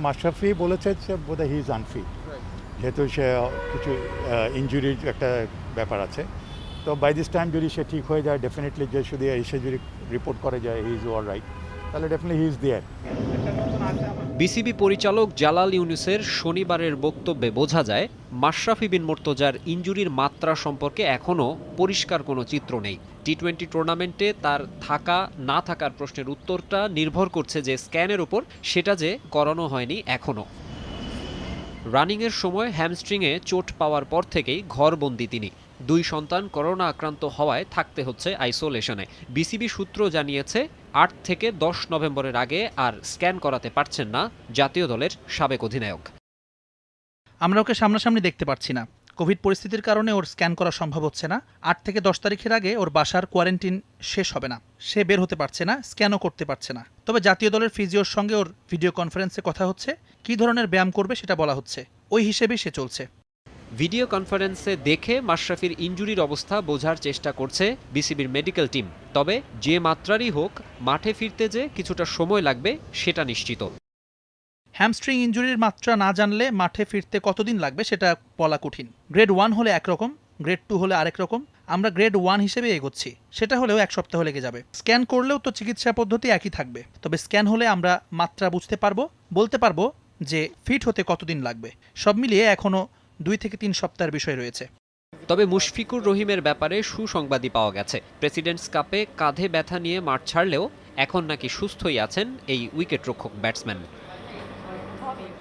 মাশরাফি বলেছে যে বোধহয় হি ইজ আনফিট, যেহেতু সে কিছু ইনজুরির একটা ব্যাপার আছে। তো বাই দিস টাইম যদি সে ঠিক হয়ে যায়, ডেফিনেটলি যে শুধু এসে যদি রিপোর্ট করে যায় হি ইজ অল রাইট, তাহলে definitely he is there. BCB পরিচালক জালাল ইউনুসের শনিবারের বক্তব্যে বোঝা যায় মাশরাফি বিন মুর্তজার ইনজুরির মাত্রা সম্পর্কে এখনও পরিষ্কার কোনো চিত্র নেই। টি-20 টুর্নামেন্টে তার থাকা না থাকার প্রশ্নের উত্তরটা নির্ভর করছে যে স্ক্যানের উপর, সেটা যে করানো হয়নি এখনও। রানিংয়ের সময় হ্যামস্ট্রিংয়ে চোট পাওয়ার পর থেকেই ঘরবন্দি তিনি। 2 সন্তান করোনা আক্রান্ত হওয়ায় থাকতে হচ্ছে আইসোলেশনে। বিসিবি সূত্র জানিয়েছে 8 থেকে 10 নভেম্বরের আগে আর স্ক্যান করাতে পারছেন না জাতীয় দলের সাবেক অধিনায়ক। আমরা ওকে সামনাসামনি দেখতে পাচ্ছি না। কোভিড পরিস্থিতির কারণে ওর স্ক্যান করা সম্ভব হচ্ছে না। 8 থেকে 10 তারিখের আগে ওর বাসার কোয়ারেন্টিন শেষ হবে না। সে বের হতে পারছে না, স্ক্যানও করতে পারছে না। তবে জাতীয় দলের ফিজিওর সঙ্গে ওর ভিডিও কনফারেন্সে কথা হচ্ছে, কী ধরনের ব্যায়াম করবে সেটা বলা হচ্ছে। ওই হিসেবেই সে চলছে। ভিডিও কনফারেন্সে দেখে মাশরাফির ইনজুরির অবস্থা বোঝার চেষ্টা করছে বিসিবির মেডিকেল টিম। তবে যে মাত্রারই হোক, মাঠে ফিরতে যে কিছুটা সময় লাগবে সেটা নিশ্চিত। হ্যামস্ট্রিং ইনজুরির মাত্রা না জানলে মাঠে ফিরতে কতদিন লাগবে সেটা বলা কঠিন। গ্রেড 1 হলে একরকম, গ্রেড 2 হলে আরেক রকম। আমরা গ্রেড 1 হিসেবে এগোচ্ছি, সেটা হলেও 1 সপ্তাহ লেগে যাবে। স্ক্যান করলেও তো চিকিৎসা পদ্ধতি একই থাকবে, তবে স্ক্যান হলে আমরা মাত্রা বুঝতে পারবো, বলতে পারবো যে ফিট হতে কতদিন লাগবে। সব মিলিয়ে এখনও 2 থেকে 3 সপ্তাহের বিষয় রয়েছে। তবে মুশফিকুর রহিমের ব্যাপারে সুসংবাদই পাওয়া গেছে। প্রেসিডেন্টস কাপে কাঁধে ব্যথা নিয়ে মাঠ ছাড়লেও এখন নাকি সুস্থই আছেন এই উইকেটরক্ষক ব্যাটসম্যান।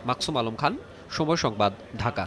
মাকসুম আলম খান, সময় সংবাদ, ঢাকা।